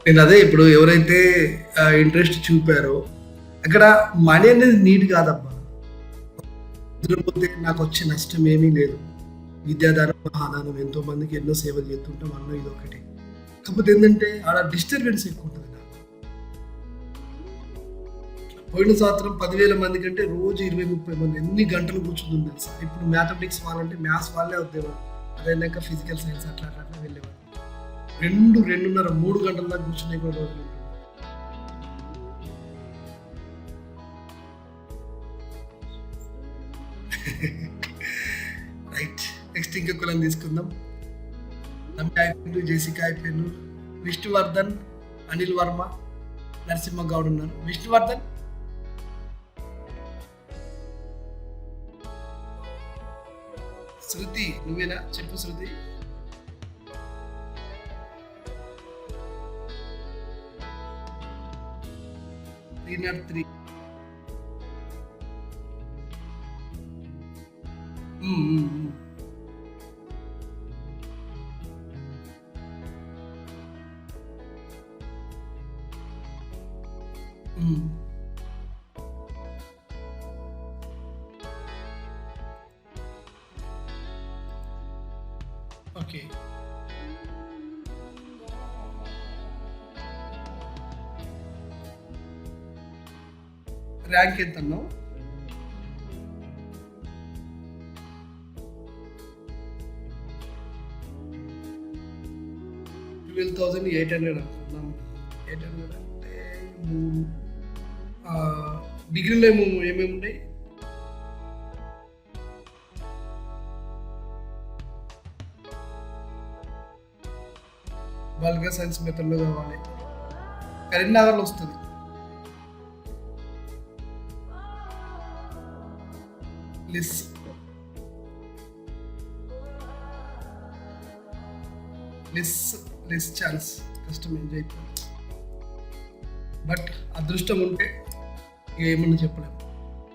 నేను అదే ఇప్పుడు ఎవరైతే ఇంట్రెస్ట్ చూపారో అక్కడ మనీ అనేది నీడ్ కాదబ్బా. నిద్రపోతే నాకు వచ్చే నష్టం ఏమీ లేదు. విద్యాదానం, మహాదానం ఎంతో మందికి ఎన్నో సేవలు చేస్తుంటాం అన్న ఇదొకటి. కాకపోతే ఏంటంటే ఆడ డిస్టర్బెన్స్ ఎక్కువ ఉంటుంది నాకు. పోయిన సంవత్సరం 10,000 మంది కంటే రోజు 20-30 మంది ఎన్ని గంటలు కూర్చుంటుంది తెలుసా. ఇప్పుడు మ్యాథమెటిక్స్ వాళ్ళంటే మ్యాథ్స్ వాళ్ళే వద్దేవారు, అదైనాక ఫిజికల్ సైన్స్ అట్లా అట్లా అట్లా వెళ్ళేవారు. 2, 2:30, 3 గంటల దాకా కూర్చునే కూడా రోజులు ఉంటుంది. రైట్, నెక్స్ట్ ఇంకా కులం తీసుకుందాం. రమ్య అయిపోయిండు, జెసికా అయిపోయిండు, విష్ణువర్ధన్, అనిల్ వర్మ, నరసింహ గౌడ్ ఉన్నారు. విష్ణువర్ధన్ శృతి నువ్వేనా? చెప్పు శృతి. 303. ఓకే, ర్యాంక్ ఎంత అన్నావు? 12,800 అనుకున్నాం. 800 అంటే డిగ్రీలో ఏమేమి ఉన్నాయి? బల్గా సైన్స్ మెథడ్లో కావాలి. కరీంనగర్లో వస్తుంది. లిస్ లిస్ లెస్ ఛాన్స్, కష్టం ఎంజాయ్. బట్ అదృష్టం ఉంటే ఇక ఏమన్నా చెప్పలేము.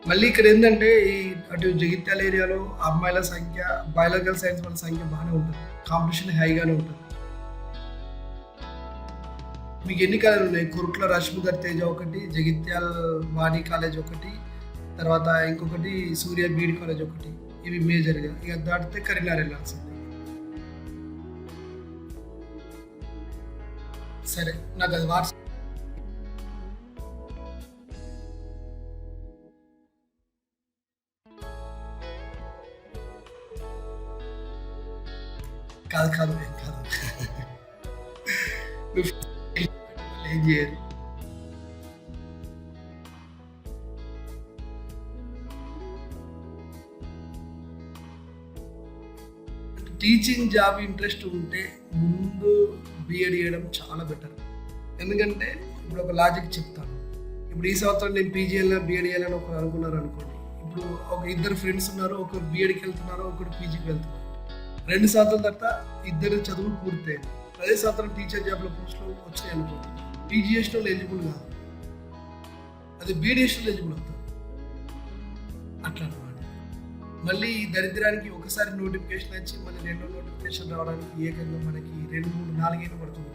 మళ్ళీ ఇక్కడ ఏంటంటే ఈ అటు జగిత్యాల ఏరియాలో అమ్మాయిల సంఖ్య, బయాలజికల్ సైన్స్ వాళ్ళ సంఖ్య బాగానే ఉంటుంది, కాంపిటీషన్ హైగానే ఉంటుంది. మీకు ఎన్ని కాలేజీలు ఉన్నాయి? కురుట్ల రష్మిధర్ తేజ ఒకటి, జగిత్యాల వాణి కాలేజ్ ఒకటి, తర్వాత ఇంకొకటి సూర్య బీడ్ కాలేజ్ ఒకటి. ఇవి మేజర్గా. ఇక దాటితే కరీంనగర్ వెళ్ళాల్సింది. సరే, నాకు అది వాట్సాప్ కాదు కాదు ఏం కాదు. నువ్వు ఏం చేయాలి? టీచింగ్ జాబ్ ఇంట్రెస్ట్ ఉంటే ముందు బిఎడ్ చేయడం చాలా బెటర్. ఎందుకంటే ఇప్పుడు ఒక లాజిక్ చెప్తాను. ఇప్పుడు ఈ సంవత్సరం నేను పీజీ వెళ్ళినా బిఎడ్ చేయాలని ఒకరు అనుకున్నారు అనుకోండి. ఇప్పుడు ఒక ఇద్దరు ఫ్రెండ్స్ ఉన్నారు, ఒకరు బిఎడ్కి వెళ్తున్నారు, ఒకరు పీజీకి వెళ్తున్నారు. 2 సంవత్సరాల తర్వాత ఇద్దరు చదువులు పూర్తయింది. అదే సంవత్సరం టీచర్ జాబ్లో పోస్టులు వచ్చినాయి అనుకోండి. పీజీ చేసిన వాళ్ళు ఎలిజిబుల్ కాదు, అది బిఎడ్ చేసిన వాళ్ళు ఎలిజిబుల్ అవుతారు. అట్లా అనమాట. మళ్ళీ ఈ దరిద్రానికి ఒకసారి నోటిఫికేషన్ వచ్చి మళ్ళీ రెండో నోటిఫికేషన్ రావడానికి ఏకంగా మనకి 2, 3, 4 ఏళ్ళు పడుతుంది.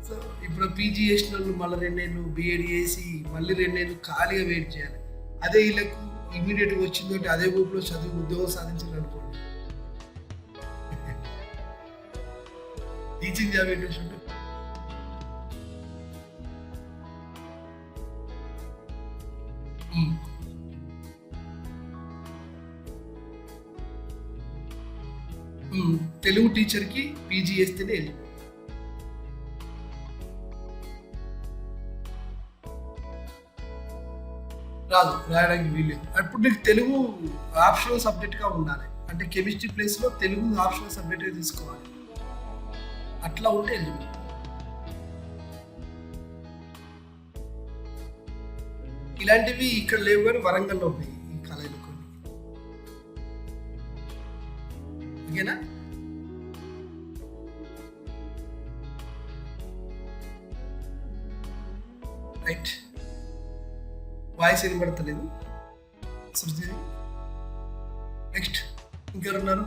సో ఇప్పుడు పీజీ చేసిన వాళ్ళు మళ్ళీ 2 ఏళ్ళు బిఎడ్ చేసి మళ్ళీ 2 ఏళ్ళు ఖాళీగా వెయిట్ చేయాలి. అదే వీళ్ళకు ఇమీడియట్గా వచ్చిందంటే అదే గ్రూప్లో చదివి ఉద్యోగం సాధించారు అనుకోండి. టీచింగ్ జాబ్ ఇంట్రెస్ట్ ఉంటే తెలుగు టీచర్కి పీజీ చేస్తేనే వెళ్ళి రాదు, రాయడానికి వీలేదు. అప్పుడు నీకు తెలుగు ఆప్షనల్ సబ్జెక్ట్గా ఉండాలి. అంటే కెమిస్ట్రీ ప్లేస్లో తెలుగు ఆప్షనల్ సబ్జెక్ట్గా తీసుకోవాలి. అట్లా ఉంటే ఎలిజిబుల్. ఇలాంటివి ఇక్కడ లేవు కానీ వరంగల్లో ఉన్నాయి ఈ కాలేజీలో కొన్ని. ఓకేనా? రైట్, వాయిస్ వినబడతలేదు శృతి. నెక్స్ట్ ఇంకెవరున్నారు?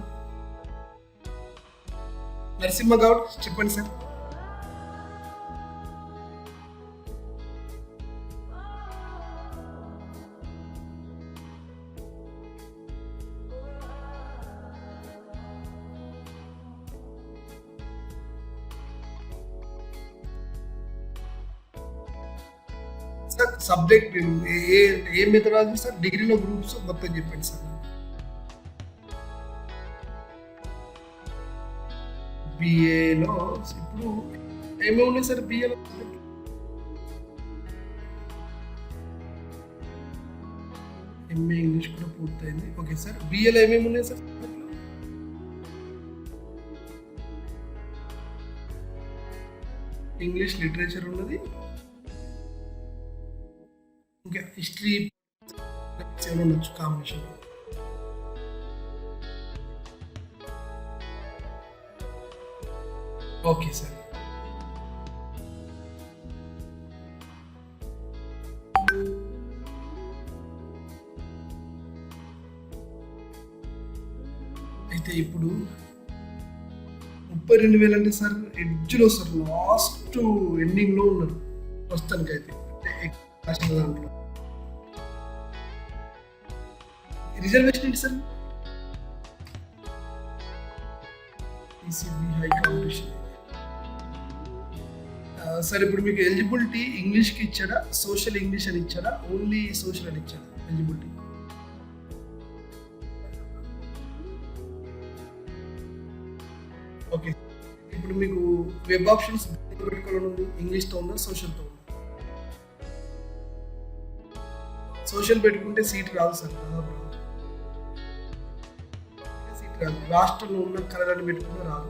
నరసింహ గౌడ్ చెప్పండి సార్. సార్ సబ్జెక్ట్ ఏ ఏ మెథడాలజీ సార్? డిగ్రీలో గ్రూప్స్ మొత్తం చెప్పండి సార్. బిఏలో ఇప్పుడు ఏమేమి ఉన్నాయి సార్ బిఏలో? ఎంఏ ఇంగ్లీష్ కూడా పూర్తయింది. ఓకే సార్, బిఏలో ఏమేమి ఉన్నాయి సార్? ఇంగ్లీష్ లిటరేచర్ ఉన్నది, ఇంకా హిస్టరీ ఉండొచ్చు కాంబినేషన్. Okay sir. అయితే ఇప్పుడు 32,000 అంటే సార్ ఎడ్జ్లో సార్ లాస్ట్ ఎండింగ్లో ఉన్నారు ప్రస్తుతానికి అయితే. దాంట్లో రిజర్వేషన్ ఏంటి సార్? High competition. సార్ ఇప్పుడు మీకు ఎలిజిబిలిటీ ఇంగ్లీష్కి ఇచ్చాడా, సోషల్ ఇంగ్లీష్ అని ఇచ్చాడా, ఓన్లీ సోషల్ అని ఇచ్చాడా ఎలిజిబిలిటీ? ఓకే, ఇప్పుడు మీకు వెబ్ ఆప్షన్స్ పెట్టుకోవాలని ఉంది, ఇంగ్లీష్తో ఉందా సోషల్తో ఉందా? సోషల్ పెట్టుకుంటే సీట్ రాదు సార్, సీట్ రాదు. రాష్ట్రంలో ఉన్న కళలను పెట్టుకున్నా రాదు.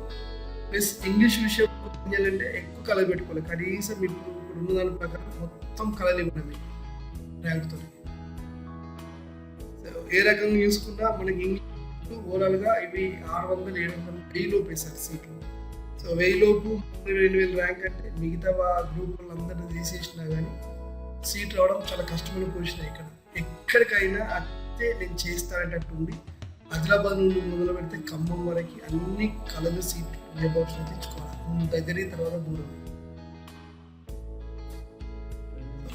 ప్లస్ ఇంగ్లీష్ విషయం చేయాలంటే ఎక్కువ కళలు పెట్టుకోవాలి. కనీసం మీరు ఇప్పుడు ఉన్న దాని ప్రకారం మొత్తం కళలు ఇవ్వండి ర్యాంక్తో. ఏ రకంగా చూసుకున్నా మనకి ఇంగ్లీష్ ఓవరాల్గా ఇవి 600, 700, 1000 లోపు వేశారు సీట్లు. సో 1000 లోపు 2,000 ర్యాంక్ అంటే మిగతా గ్రూప్ వాళ్ళందరినీ తీసేసినా కానీ సీట్ రావడం చాలా కష్టమైన పొజిషన్. ఎక్కడికైనా అయితే నేను చేస్తానేటట్టు ఉంది. ఆదిలాబాద్ నుండి మొదలు పెడితే ఖమ్మం వరకు అన్ని కళలు సీట్లు వెబ్ ఆప్షన్ తెచ్చుకోవాలి. దగ్గర తర్వాత దూరం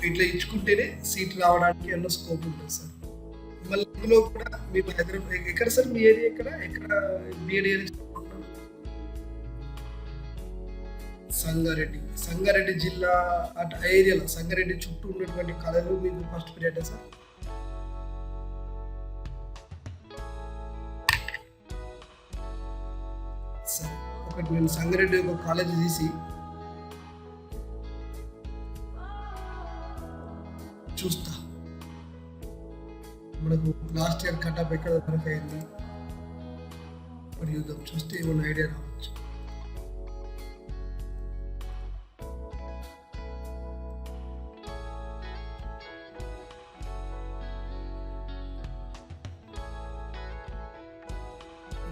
ఇట్లా ఇచ్చుకుంటేనే సీట్ రావడానికి ఎన్నో స్కోప్ ఉంటుంది సార్. మళ్ళీ ఇందులో కూడా మీరు హైదరాబాద్ ఎక్కడ సార్? మీ ఏరియా ఎక్కడ బిఎడ్ సంగారెడ్డి జిల్లా అటు ఏరియాలో సంగారెడ్డి చుట్టూ ఉన్నటువంటి కళలు మీకు ఫస్ట్ పీరియడ్ సార్? ఒకటి నేను సంగారెడ్డి ఒక కాలేజ్ తీసి చూస్తా. మనకు లాస్ట్ ఇయర్ కటప్ ఎక్కడ వరకు అయింది మరి యూద్దాం, చూస్తే ఏమైనా ఐడియా రావచ్చు.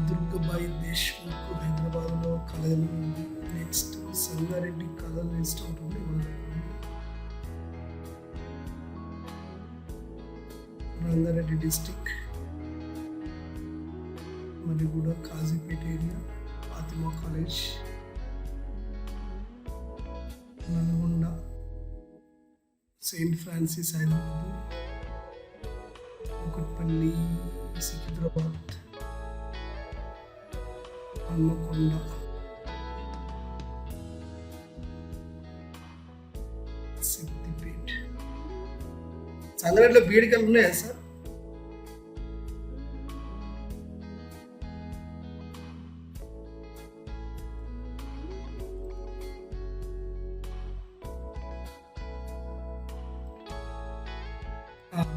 దుర్గాబాయి దేశ్ముఖ్ హైదరాబాద్లో కళలు ఉంది. నెక్స్ట్ సంగారెడ్డి కళలు లిస్ట్ ఉంటుంది. రంగారెడ్డి డిస్టిక్ మరి కూడా Kazipet area Fatima college, Nalgonda saint Francis Hyderabad, Kukatpally Secunderabad, Hanamkonda, Siddipet. సంగారెడ్డిలో బీడికలు ఉన్నాయా సార్?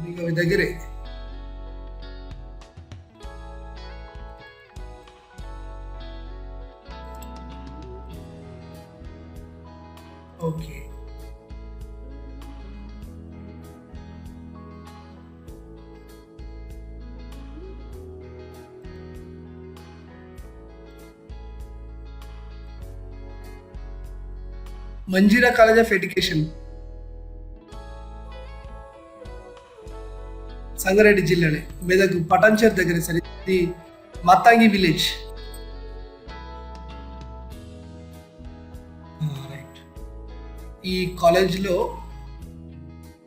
మీకు అవి దగ్గరే. Okay, Manjeera college of education Sangareddy జిల్లానే, మెదక్ పటాన్చేరు దగ్గర సార్. ఇది మత్తాంగి విలేజ్. రైట్. ఈ కాలేజ్లో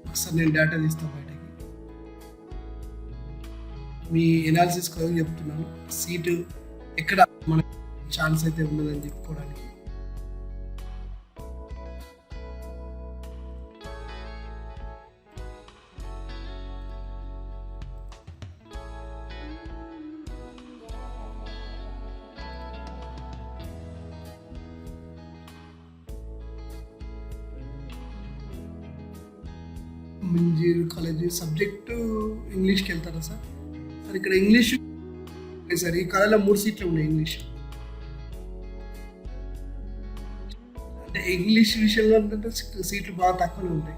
ఒకసారి నేను డేటా తీస్తాను బయటకి. మీ ఎనాలిసిస్ కోసం చెప్తున్నాను. సీటు ఎక్కడ మనకి ఛాన్స్ అయితే ఉన్నదని చెప్పుకోవడానికి. మంజీర్ కాలేజ్ సబ్జెక్టు ఇంగ్లీష్కి వెళ్తారా సార్? సార్ ఇక్కడ ఇంగ్లీష్ సార్ ఈ కళలో 3 సీట్లు ఉన్నాయి ఇంగ్లీష్. అంటే ఇంగ్లీష్ విషయంలో ఏంటంటే సీట్లు బాగా తక్కువనే ఉంటాయి.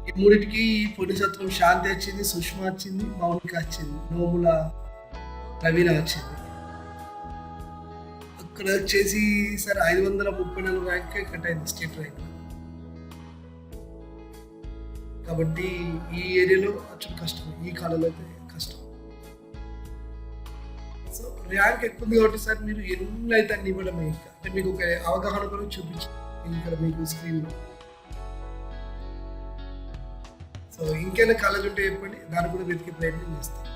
ఈ మూడిటికి పోటీ సత్రం శాంతి వచ్చింది, సుష్మా వచ్చింది, మౌనిక వచ్చింది, నోముల రవీణ వచ్చింది. అక్కడ వచ్చేసి సార్ 534 ర్యాంక్ కట్ అయింది స్టేట్ ర్యాంక్. కాబట్టి ఈ ఏరియాలో కొంచెం కష్టం, ఈ కాలంలో అయితే కష్టం. సో ర్యాంక్ ఎక్కువ ఉంది కాబట్టి సార్ మీరు ఎన్ని అయితే అన్ని ఇవ్వడమే. ఇంకా అంటే మీకు ఒక అవగాహన కూడా చూపించాలి ఇక్కడ మీకు స్క్రీన్లో. సో ఇంకైనా కాలేజ్ ఉంటే చెప్పండి, దాన్ని కూడా వెతికే ప్రయత్నం చేస్తాం.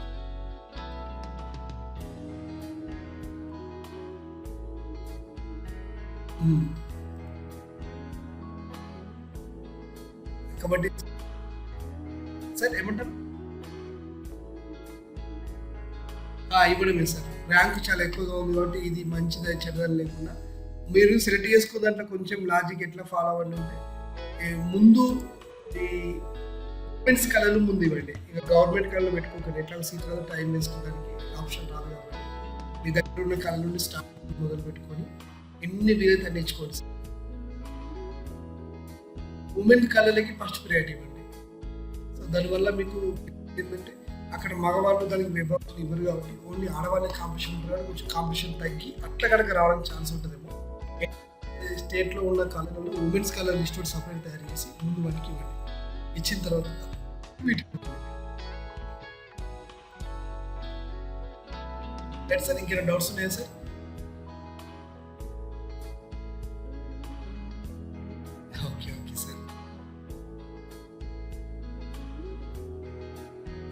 కాబట్టి సార్ ఏమంటారు? ఇవ్వడమే సార్. ర్యాంక్ చాలా ఎక్కువగా ఉంది కాబట్టి ఇది మంచిదా చెడ్డదని లేకుండా మీరు సెలెక్ట్ చేసుకో దాంట్లో కొంచెం లాజిక్ ఎట్లా ఫాలో అవ్వండి అంటే ముందు ఈ గవర్నమెంట్స్ కళలు ముందు ఇవ్వండి. ఇక గవర్నమెంట్ కళలు పెట్టుకోకండి, ఎట్లా సీట్ రాదు టైం వేసుకోవడానికి ఆప్షన్ రాదు కాబట్టి మీ దగ్గర ఉన్న కళ నుండి స్టార్ట్ మొదలు పెట్టుకొని ఎన్ని వీలైతే నేర్చుకోండి సార్. ఉమెన్ కళలకి ఫస్ట్ ప్రయారిటీ ఇవ్వండి. సో దానివల్ల మీకు ఏంటంటే అక్కడ మగవాళ్ళు దానికి విభాగం ఇవ్వరు కాబట్టి ఓన్లీ ఆడవాళ్ళే కాంపిటీషన్ ఉంటుంది కాబట్టి కొంచెం కాంపిటీషన్ తగ్గి అట్లా కనుక రావడానికి ఛాన్స్ ఉంటుందేమో. స్టేట్లో ఉన్న కాలేజీలో ఉమెన్స్ కలర్ లిస్ట్ సపరేట్ తయారు చేసి ముందు వాటికి ఇవ్వండి. ఇచ్చిన తర్వాత సార్ ఇంకేమైనా డౌట్స్ ఉన్నాయా సార్? Okay okay sir.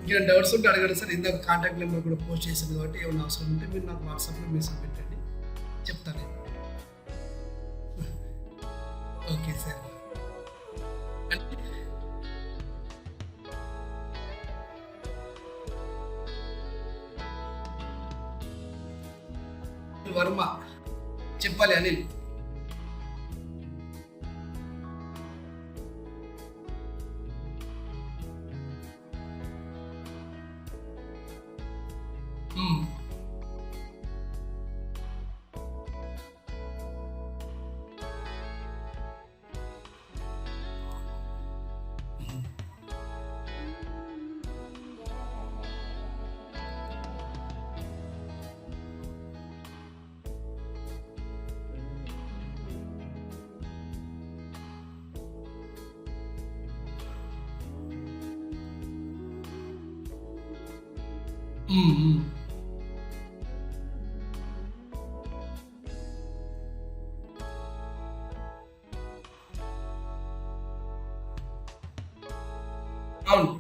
ఇంకేమైనా డౌట్స్ ఉంటే అడగండి సార్. ఇందాక కాంటాక్ట్ నెంబర్ కూడా పోస్ట్ చేసింది కాబట్టి ఏమైనా అవసరం ఉంటే మీరు నాకు వాట్సాప్లో మెసేజ్ పెట్టండి, చెప్తాను. Okay sir. వర్మ చెప్పాలి అనిల్. అవును.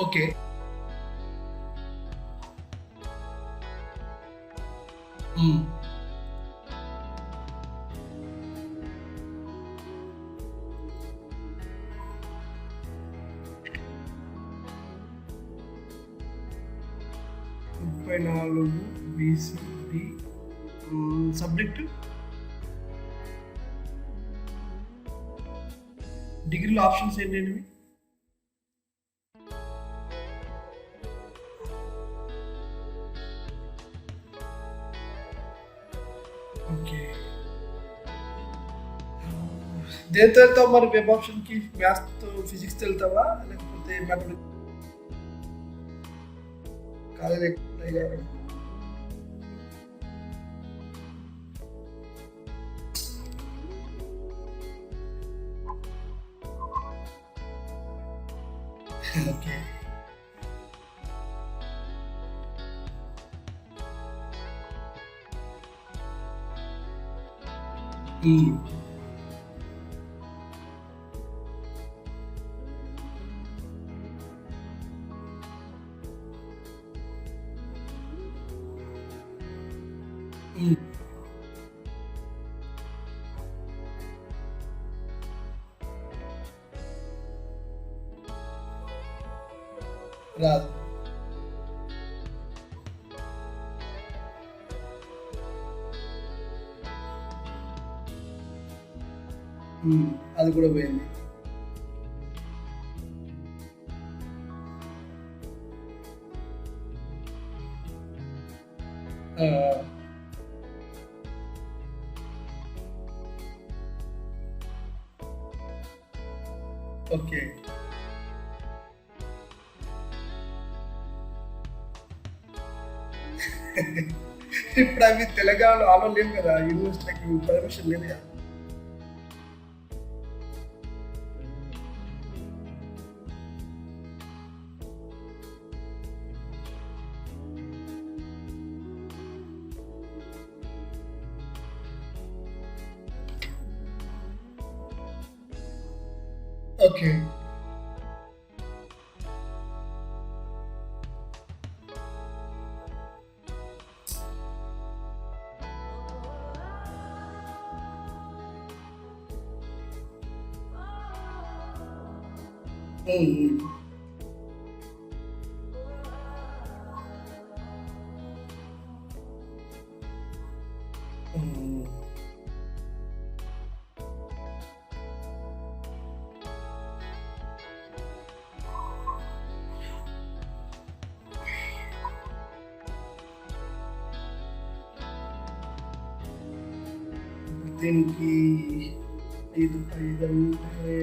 ఓకే. హ్మ్. 34 బీసీడీ సబ్జెక్టు డిగ్రీలో ఆప్షన్స్ ఏంటండి? ఓకే. దేంతో వెళ్తావు మరి? వెబ్ ఆప్షన్కి మ్యాథ్స్తో ఫిజిక్స్తో వెళ్తావా లేకపోతే మ్యాథమెటిక్స్? కాలేజ్ ఎక్కువ ఓకే. రాదు. ఉమ్, అది కూడా పోయింది. ఆ, ఓకే. ఇప్పుడు అవి తెలంగాణలో ఆలో లేవు కదా, యూనివర్సిటీకి పర్మిషన్ లేదు కదా. ఓకే. ఉమ్, ఉమ్, ఉమ్. దీనికి 5 అంటే 5,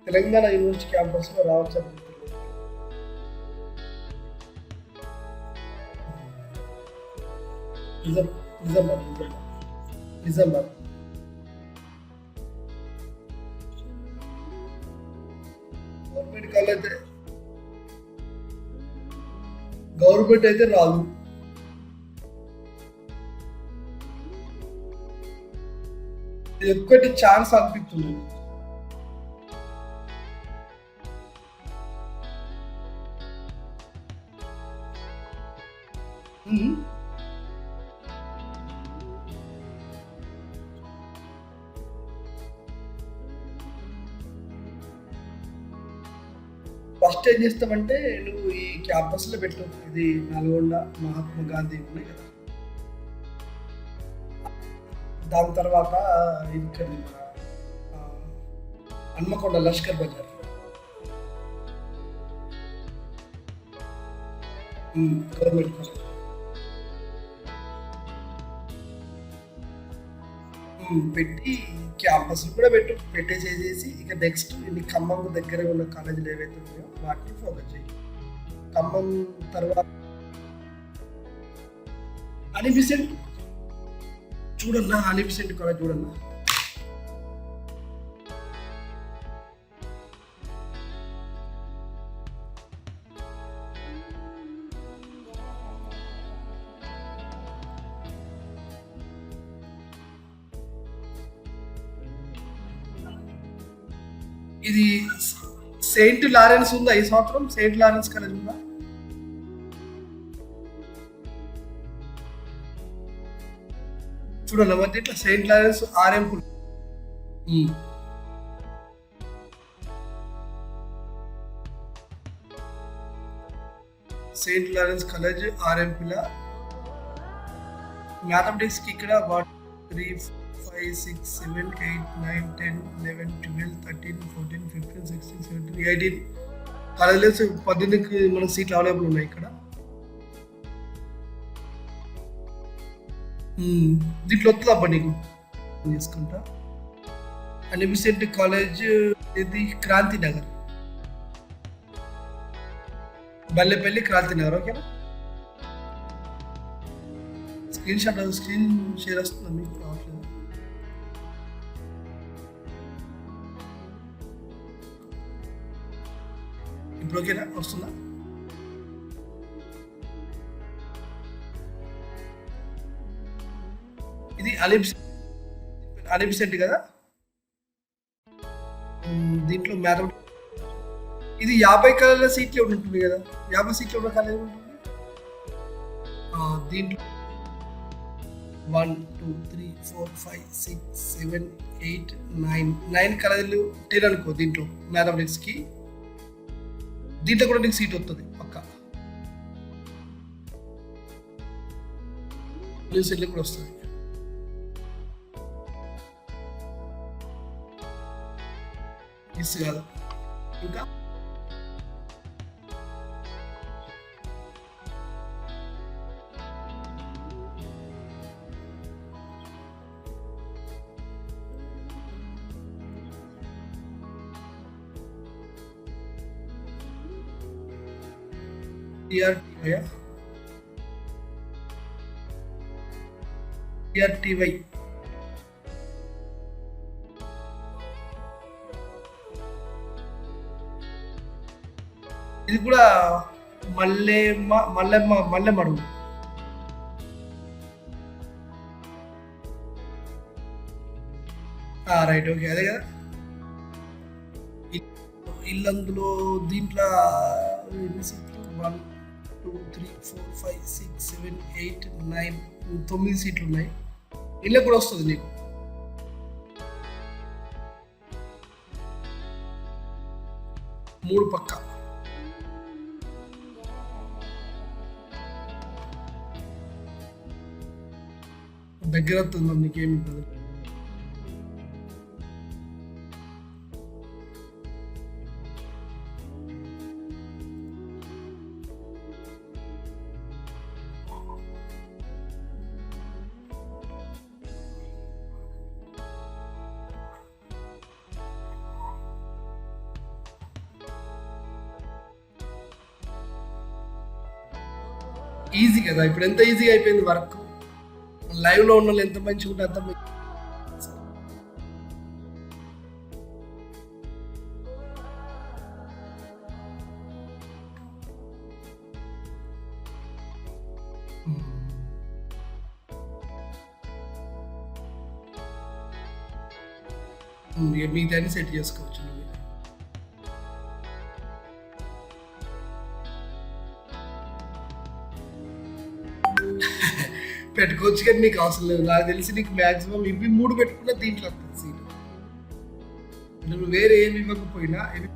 తెలంగాణ యూనివర్సిటీ క్యాంపస్లో రావచ్చు అనుకుంటున్నాను. నిజం, Nizamabad, Nizamabad. Government college, government అయితే రాదు. ఇది ఒక్కటి ఛాన్స్ అనిపిస్తుంది. ఉమ్, ఫస్ట్ ఏం చేస్తామంటే నువ్వు ఈ క్యాంపస్లో పెట్టు. ఇది నల్గొండ మహాత్మా గాంధీ ఉన్నాయి కదా, దాని తర్వాత ఇక్కడ మన, ఆ, హన్మకొండ లష్కర్ బజార్. Government college. పెట్టి క్యాంపస్ కూడా పెట్టేసేసి ఇక నెక్స్ట్ ఇన్ని ఖమ్మం దగ్గర ఉన్న కాలేజీలు ఏవైతే ఉన్నాయో వాటిని ఫోకస్ చేయి. ఖమ్మం తర్వాత అనిబిసెంట్ చూడన్నా, అనిబిసెంట్ కాలేజ్ చూడన్నా. ఇది సెయింట్ లారెన్స్ ఉందా ఈ సంవత్సరం? సెయింట్ లారెన్స్ కాలేజ్ ఉందా? చూడాలి మరి ఇట్లా saint Lawrence RM. Saint Lawrence college ఆర్ఎంపీలా మ్యాథమెటిక్స్కి ఇక్కడ 3, 5, 6, 7, 8, 9, 10, 11, 12, 13, 14, 15, 16, 17, 18 కాలేజెస్ 18కి మన సీట్లు అవైలబుల్ ఉన్నాయి ఇక్కడ. దీంట్లో వస్తుందా అబ్బా నీకు? తీసుకుంటా. అనిబిసెంట్ కాలేజ్ ఇది క్రాంతి నగర్, బల్లెపల్లి క్రాంతి నగర్. ఓకేనా? స్క్రీన్ షేర్ వస్తుందా మీకు? రావట్లేదు. ఇప్పుడు ఓకేనా? వస్తుందా? ఇది అనిబిసెంట్ కదా. దీంట్లో మ్యాథమెటిక్స్ ఇది 50 కలర్ల సీట్లే ఉంటుంది కదా, 50 సీట్లు ఉన్న కలర్ ఉంటుంది. దీంట్లో 1 2 3 4 5 6 7 8 9 కలర్లు 10 అనుకో. దీంట్లో మ్యాథమెటిక్స్కి దీంట్లో కూడా నీకు సీట్ వస్తుంది పక్కా. బ్లూ సీట్లు కూడా వస్తుంది. మిస్ కాదు. ఇంకా TRTY ఇది కూడా మల్లెమ్మ అడుగు. రైట్, ఓకే, అదే కదా. ఇల్లందులో దీంట్లో 1 2 3 4 5 6 7 8 9 9 సీట్లు ఉన్నాయి. ఇల్లు కూడా వస్తుంది నీకు. మూడు పక్క దగ్గర వస్తుంది, నీకేమి ఉంటుంది. ఈజీ కదా, ఇప్పుడు ఎంత ఈజీగా అయిపోయింది వర్క్. లైవ్లో ఉన్న వాళ్ళు ఎంత మంచిగా ఉంటే అంత మంచి. మిగతాన్ని సెట్ చేసుకోవచ్చు. పెట్టుకోవచ్చు కానీ నీకు అవసరం లేదు. నాకు తెలిసి నీకు మ్యాక్సిమం ఇవి 3 పెట్టుకున్నా దీంట్లో వస్తుంది సీట్. నువ్వు వేరే ఏమి ఇవ్వకపోయినా ఇవి